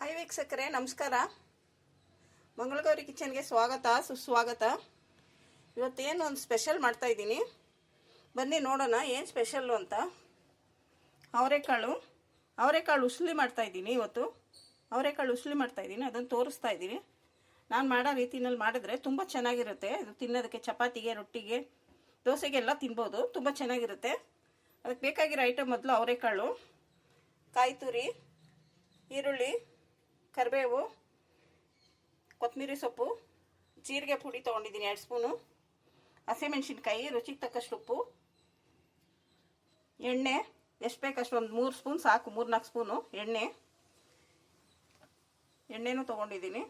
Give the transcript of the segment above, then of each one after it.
Hi ವೀಕ್ಷಕರೇ, ನಮಸ್ಕಾರ. ಮಂಗಳಗೌರಿ ಕಿಚನ್ಗೆ ಸ್ವಾಗತ, ಸುಸ್ವಾಗತ. ಇವತ್ತೇನು ಒಂದು ಸ್ಪೆಷಲ್ ಮಾಡ್ತಾಯಿದ್ದೀನಿ, ಬನ್ನಿ ನೋಡೋಣ ಏನು ಸ್ಪೆಷಲ್ಲು ಅಂತ. ಅವರೆಕಾಳು ಉಸ್ಲಿ ಮಾಡ್ತಾಯಿದ್ದೀನಿ. ಇವತ್ತು ಅವರೆಕಾಳು ಉಸ್ಲಿ ಮಾಡ್ತಾಯಿದ್ದೀನಿ, ಅದನ್ನು ತೋರಿಸ್ತಾ ಇದ್ದೀನಿ. ನಾನು ಮಾಡೋ ರೀತಿಯಲ್ಲಿ ಮಾಡಿದ್ರೆ ತುಂಬ ಚೆನ್ನಾಗಿರುತ್ತೆ. ಇದು ತಿನ್ನೋದಕ್ಕೆ ಚಪಾತಿಗೆ, ರೊಟ್ಟಿಗೆ, ದೋಸೆಗೆಲ್ಲ ತಿನ್ಬೋದು, ತುಂಬ ಚೆನ್ನಾಗಿರುತ್ತೆ. ಅದಕ್ಕೆ ಬೇಕಾಗಿರೋ ಐಟಮ್ ಮೊದಲು ಅವರೆಕಾಳು, ಕಾಯಿ ತುರಿ, ಈರುಳ್ಳಿ, ಕರಿಬೇವು, ಕೊತ್ತಂಬರಿ ಸೊಪ್ಪು, ಜೀರಿಗೆ ಪುಡಿ ತೊಗೊಂಡಿದ್ದೀನಿ 2 ಸ್ಪೂನು, ಹಸಿಮೆಣಸಿನ್ಕಾಯಿ, ರುಚಿಗೆ ತಕ್ಕಷ್ಟು ಉಪ್ಪು, ಎಣ್ಣೆ ಎಷ್ಟು ಬೇಕಷ್ಟು ಒಂದು 3 ಸ್ಪೂನ್ ಸಾಕು, 3-4 ಸ್ಪೂನು ಎಣ್ಣೆನೂ ತೊಗೊಂಡಿದ್ದೀನಿ.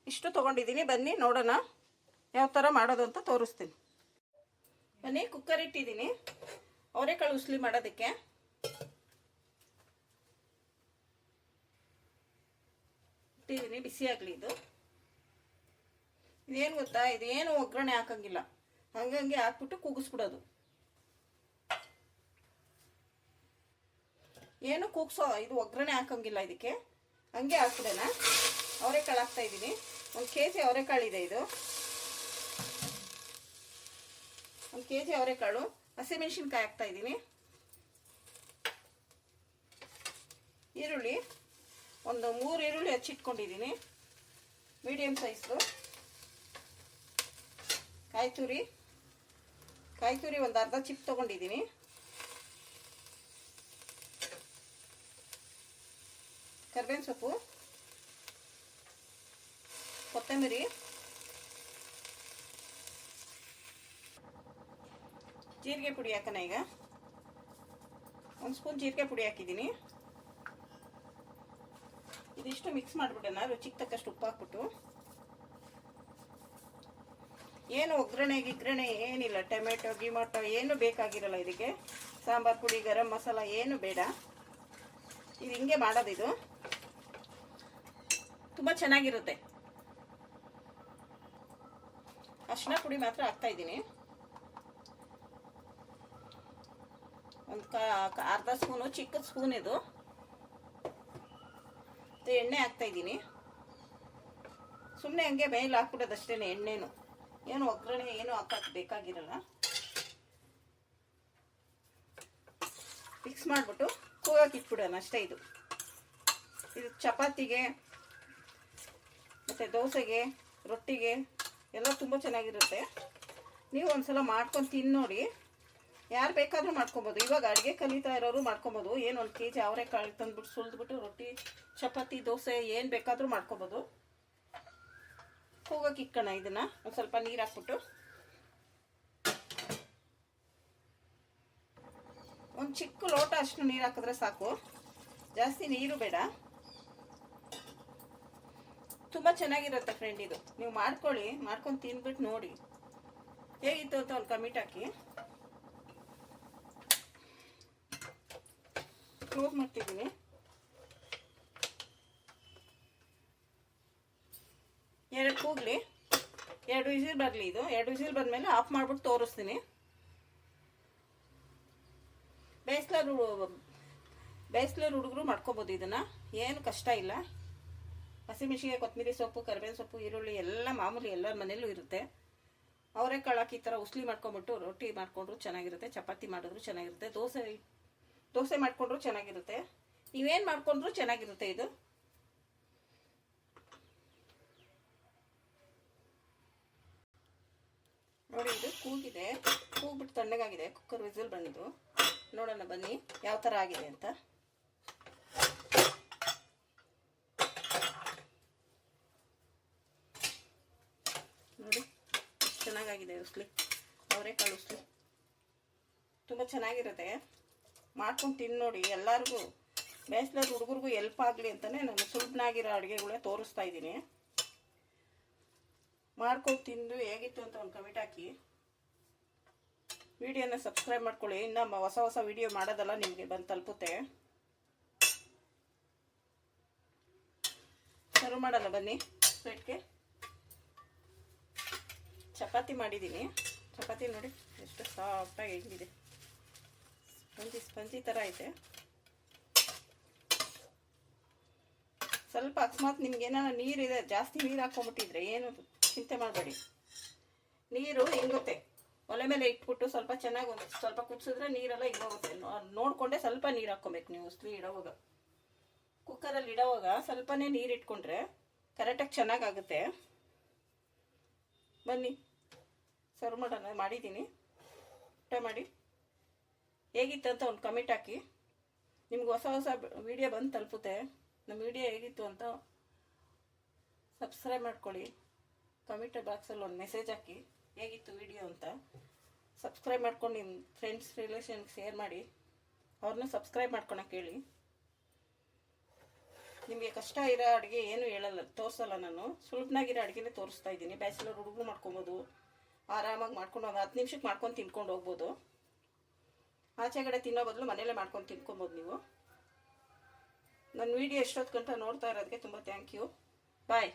ಇಷ್ಟು ತೊಗೊಂಡಿದ್ದೀನಿ. ಬನ್ನಿ ನೋಡೋಣ ಯಾವ ಥರ ಮಾಡೋದು ಅಂತ ತೋರಿಸ್ತೀನಿ. ಬನ್ನಿ, ಕುಕ್ಕರ್ ಇಟ್ಟಿದ್ದೀನಿ ಅವರೆಕಾಳು ಉಸ್ಲಿ ಮಾಡೋದಕ್ಕೆ. ಇಟ್ಟಿದ್ದೀನಿ, ಬಿಸಿ ಆಗಲಿ. ಇದೇನು ಗೊತ್ತಾ, ಇದೇನು ಒಗ್ಗರಣೆ ಹಾಕಂಗಿಲ್ಲ, ಹಂಗಂಗೆ ಹಾಕ್ಬಿಟ್ಟು ಕೂಗಿಸ್ಬಿಡೋದು. ಏನು ಇದು ಒಗ್ಗರಣೆ ಹಾಕಂಗಿಲ್ಲ, ಇದಕ್ಕೆ ಹಂಗೆ ಹಾಕ್ಬಿಡೋಣ. ಅವರೆಕಾಳು ಹಾಕ್ತಾಯಿದ್ದೀನಿ. 1 kg ಅವರೆಕಾಳಿದೆ. ಇದು 1 kg ಅವರೆಕಾಳು. ಹಸಿಮೆಣಸಿನ್ಕಾಯಿ ಹಾಕ್ತಾಯಿದ್ದೀನಿ. ಈರುಳ್ಳಿ ಒಂದು 3 ಈರುಳ್ಳಿ ಹಚ್ಚಿಟ್ಕೊಂಡಿದ್ದೀನಿ, ಮೀಡಿಯಮ್ ಸೈಜ್ದು. ಕಾಯಿ ತುರಿ ಒಂದು ಅರ್ಧ ಚಿಪ್ ತೊಗೊಂಡಿದ್ದೀನಿ. ಕರಿಬೇವಿನ ಸೊಪ್ಪು, ಕೊತ್ತಂಬರಿ, ಜೀರಿಗೆ ಪುಡಿ ಹಾಕೋಣ. ಈಗ 1 ಸ್ಪೂನ್ ಜೀರಿಗೆ ಪುಡಿ ಹಾಕಿದ್ದೀನಿ. ಇದಿಷ್ಟು ಮಿಕ್ಸ್ ಮಾಡಿಬಿಡೋಣ. ರುಚಿಗೆ ತಕ್ಕಷ್ಟು ಉಪ್ಪು ಹಾಕ್ಬಿಟ್ಟು. ಏನು ಒಗ್ಗರಣೆ ಏನಿಲ್ಲ, ಟೊಮೆಟೊ ಗಿಮೊಟೊ ಏನು ಬೇಕಾಗಿರಲ್ಲ ಇದಕ್ಕೆ. ಸಾಂಬಾರು ಪುಡಿ, ಗರಂ ಮಸಾಲ ಏನು ಬೇಡ. ಇದು ಹಿಂಗೆ ಮಾಡೋದು. ಇದು ತುಂಬ ಚೆನ್ನಾಗಿರುತ್ತೆ. ಅರಿಶಿನ ಪುಡಿ ಮಾತ್ರ ಹಾಕ್ತಾ ಇದ್ದೀನಿ. ಒಂದು ಅರ್ಧ ಸ್ಪೂನು, ಚಿಕ್ಕ ಸ್ಪೂನ್ ಇದು. ಎಣ್ಣೆ ಹಾಕ್ತಾ ಇದ್ದೀನಿ. ಸುಮ್ಮನೆ ಹಂಗೆ ಮೇಲೆ ಹಾಕ್ಬಿಡೋದು ಅಷ್ಟೇ. ಎಣ್ಣೆನು ಏನು ಒಗ್ಗರಣೆ ಏನು ಹಾಕಕ್ಕೆ ಬೇಕಾಗಿರಲ್ಲ. ಮಿಕ್ಸ್ ಮಾಡಿಬಿಟ್ಟು ಕೂಗಕ್ಕೆ ಇಟ್ಬಿಡೋಣ ಅಷ್ಟೇ. ಇದು ಚಪಾತಿಗೆ ಮತ್ತು ದೋಸೆಗೆ, ರೊಟ್ಟಿಗೆ ಎಲ್ಲ ತುಂಬ ಚೆನ್ನಾಗಿರುತ್ತೆ. ನೀವು ಒಂದ್ಸಲ ಮಾಡ್ಕೊಂಡು ತಿಂದು ನೋಡಿ. ಯಾರು ಬೇಕಾದರೂ ಮಾಡ್ಕೊಬೋದು. ಇವಾಗ ಅಡುಗೆ ಕಲಿತಾ ಇರೋರು ಮಾಡ್ಕೊಬೋದು. ಏನು 1 kg ಅವರೆಕಾಳು ತಂದುಬಿಟ್ಟು ಸುಲಿದ್ಬಿಟ್ಟು ರೊಟ್ಟಿ, ಚಪಾತಿ, ದೋಸೆ ಏನು ಬೇಕಾದರೂ ಮಾಡ್ಕೊಬೋದು. ಕೂಗಕ್ಕೆ ಇಕ್ಕೋಣ. ಇದನ್ನು ಒಂದು ಸ್ವಲ್ಪ ನೀರು ಹಾಕ್ಬಿಟ್ಟು, ಒಂದು ಚಿಕ್ಕ ಲೋಟ ಅಷ್ಟು ನೀರು ಹಾಕಿದ್ರೆ ಸಾಕು, ಜಾಸ್ತಿ ನೀರು ಬೇಡ. ತುಂಬ ಚೆನ್ನಾಗಿರುತ್ತೆ ಫ್ರೆಂಡ್. ಇದು ನೀವು ಮಾಡ್ಕೊಳ್ಳಿ, ಮಾಡ್ಕೊಂಡು ತಿಂದ್ಬಿಟ್ಟು ನೋಡಿ ಹೇಗಿತ್ತು ಅಂತ ಒಂದು ಕಮೆಂಟ್ ಹಾಕಿ. ಕ್ಲೋಸ್ ಮಾಡ್ತಿದ್ದೀನಿ. 2 ಕೂಗಲಿ, 2 ವಿಸಿಲ್ ಬರಲಿ. ಇದು 2 ವಿಸಿಲ್ ಬಂದಮೇಲೆ ಆಫ್ ಮಾಡ್ಬಿಟ್ಟು ತೋರಿಸ್ತೀನಿ. ಬೇಯಿಸ್ಲರ್ ಹುಡುಗರು ಮಾಡ್ಕೊಬೋದು. ಇದನ್ನು ಏನು ಕಷ್ಟ ಇಲ್ಲ. ಹಸಿಮೆಣಸಿಗೆ, ಕೊತ್ತಂಬರಿ ಸೊಪ್ಪು, ಕರಿಬೇವಿನ ಸೊಪ್ಪು, ಈರುಳ್ಳಿ ಎಲ್ಲ ಮಾಮೂಲಿ ಎಲ್ಲರ ಮನೆಯಲ್ಲೂ ಇರುತ್ತೆ. ಅವರೆಕಾಳು ಹಾಕಿ ಈ ಥರ ಉಸ್ಲಿ ಮಾಡ್ಕೊಂಬಿಟ್ಟು ರೊಟ್ಟಿ ಮಾಡಿಕೊಂಡ್ರು ಚೆನ್ನಾಗಿರುತ್ತೆ, ಚಪಾತಿ ಮಾಡಿದ್ರು ಚೆನ್ನಾಗಿರುತ್ತೆ, ದೋಸೆ ಮಾಡಿಕೊಂಡ್ರು ಚೆನ್ನಾಗಿರುತ್ತೆ, ನೀವೇನು ಮಾಡಿಕೊಂಡ್ರು ಚೆನ್ನಾಗಿರುತ್ತೆ. ಇದು ನೋಡಿ, ಇದು ಕೂಗ್ಬಿಟ್ಟು ತಣ್ಣಗಾಗಿದೆ. ಕುಕ್ಕರ್ ವಿಸಿಲ್ ಬಂದಿದ್ದು. ನೋಡೋಣ ಬನ್ನಿ ಯಾವ ಥರ ಆಗಿದೆ ಅಂತ. ನೋಡಿ ಎಷ್ಟು ಚೆನ್ನಾಗಾಗಿದೆ ಉಸ್ಲಿ, ಅವರೆಕಾಳು ಉಸ್ಲಿ. ತುಂಬ ಚೆನ್ನಾಗಿರುತ್ತೆ. ಮಾಡ್ಕೊಂಡು ತಿಂದು ನೋಡಿ. ಎಲ್ಲರಿಗೂ ಬ್ಯಾಚಲರ್ ಹುಡುಗರಿಗೂ ಹೆಲ್ಪ್ ಆಗಲಿ ಅಂತಲೇ ನಾನು ಸುಲಭನಾಗಿರೋ ಅಡುಗೆಗಳೇ ತೋರಿಸ್ತಾ ಇದ್ದೀನಿ. ಮಾಡ್ಕೊಂಡು ತಿಂದು ಹೇಗಿತ್ತು ಅಂತ ಒಂದು ಕಮೆಂಟ್ ಹಾಕಿ. ವಿಡಿಯೋನ ಸಬ್ಸ್ಕ್ರೈಬ್ ಮಾಡ್ಕೊಳ್ಳಿ. ಇನ್ನು ಹೊಸ ವಿಡಿಯೋ ಮಾಡೋದಲ್ಲ ನಿಮಗೆ ಬಂದು ತಲುಪುತ್ತೆ. ಸರ್ವ್ ಮಾಡೋಣ ಬನ್ನಿ. ಪ್ಲೇಟ್ಗೆ ಚಪಾತಿ ಮಾಡಿದ್ದೀನಿ. ಚಪಾತಿ ನೋಡಿ ಎಷ್ಟು ಸಾಫ್ಟಾಗಿ ಹೆಂಗಿದೆ, ಸ್ಪಂಜಿ ಥರ ಐತೆ. ಸ್ವಲ್ಪ ಅಕಸ್ಮಾತ್ ನಿಮ್ಗೆ ಏನಾರ ನೀರಿದೆ, ಜಾಸ್ತಿ ನೀರು ಹಾಕ್ಕೊಂಬಿಟ್ಟಿದ್ರೆ ಏನು ಚಿಂತೆ ಮಾಡಬೇಡಿ. ನೀರು ಹಿಂಗುತ್ತೆ. ಒಲೆ ಮೇಲೆ ಇಟ್ಬಿಟ್ಟು ಸ್ವಲ್ಪ ಚೆನ್ನಾಗಿ ಸ್ವಲ್ಪ ಕುದಿಸಿದ್ರೆ ನೀರೆಲ್ಲ ಹಿಂಗೋಗುತ್ತೆ. ನೋಡಿಕೊಂಡೆ ಸ್ವಲ್ಪ ನೀರು ಹಾಕ್ಕೊಬೇಕು ನೀವು. ಉಸ್ಲಿ ಇಡೋವಾಗ, ಕುಕ್ಕರಲ್ಲಿ ಇಡೋವಾಗ ಸ್ವಲ್ಪನೇ ನೀರು ಇಟ್ಕೊಂಡ್ರೆ ಕರೆಕ್ಟಾಗಿ ಚೆನ್ನಾಗಾಗುತ್ತೆ. ಬನ್ನಿ ಸರ್ವ್ ಮಾಡೋಣ. ಮಾಡಿದ್ದೀನಿ, ಊಟ ಮಾಡಿ ಹೇಗಿತ್ತು ಅಂತ ಒಂದು ಕಮೆಂಟ್ ಹಾಕಿ. ನಿಮ್ಗೆ ಹೊಸ ಹೊಸ ವಿಡಿಯೋ ಬಂದು ತಲುಪುತ್ತೆ. ನಮ್ಮ ವಿಡಿಯೋ ಹೇಗಿತ್ತು ಅಂತ ಸಬ್ಸ್ಕ್ರೈಬ್ ಮಾಡ್ಕೊಳ್ಳಿ. ಕಮೆಂಟ್ ಬಾಕ್ಸಲ್ಲಿ ಒಂದು ಮೆಸೇಜ್ ಹಾಕಿ ಹೇಗಿತ್ತು ವಿಡಿಯೋ ಅಂತ. ಸಬ್ಸ್ಕ್ರೈಬ್ ಮಾಡ್ಕೊಂಡು ನಿಮ್ಮ ಫ್ರೆಂಡ್ಸ್ ರಿಲೇಷನ್ಗೆ ಶೇರ್ ಮಾಡಿ, ಅವ್ರನ್ನೂ ಸಬ್ಸ್ಕ್ರೈಬ್ ಮಾಡ್ಕೊಳಕ್ಕೆ ಹೇಳಿ. ನಿಮಗೆ ಕಷ್ಟ ಇರೋ ಅಡುಗೆ ಏನು ಹೇಳಲ್ಲ, ತೋರಿಸಲ್ಲ. ನಾನು ಸುಲಭನಾಗಿರೋ ಅಡುಗೆನೇ ತೋರಿಸ್ತಾ ಇದ್ದೀನಿ. ಬ್ಯಾಚುಲರ್ ಹುಡುಗರು ಮಾಡ್ಕೊಬೋದು, ಆರಾಮಾಗಿ ಮಾಡ್ಕೊಂಡು ಒಂದು 10 ನಿಮಿಷಕ್ಕೆ ಮಾಡ್ಕೊಂಡು ತಿನ್ಕೊಂಡು ಹೋಗ್ಬೋದು. ಆಚೆ ಕಡೆ ತಿನ್ನೋ ಬದಲು ಮನೇಲೇ ಮಾಡ್ಕೊಂಡು ತಿನ್ಕೊಬೋದು ನೀವು. ನನ್ನ ವಿಡಿಯೋ ಎಷ್ಟೊತ್ತು ಗಂಟೆ ನೋಡ್ತಾ ಇರೋದಕ್ಕೆ ತುಂಬ ಥ್ಯಾಂಕ್ ಯು. ಬಾಯ್.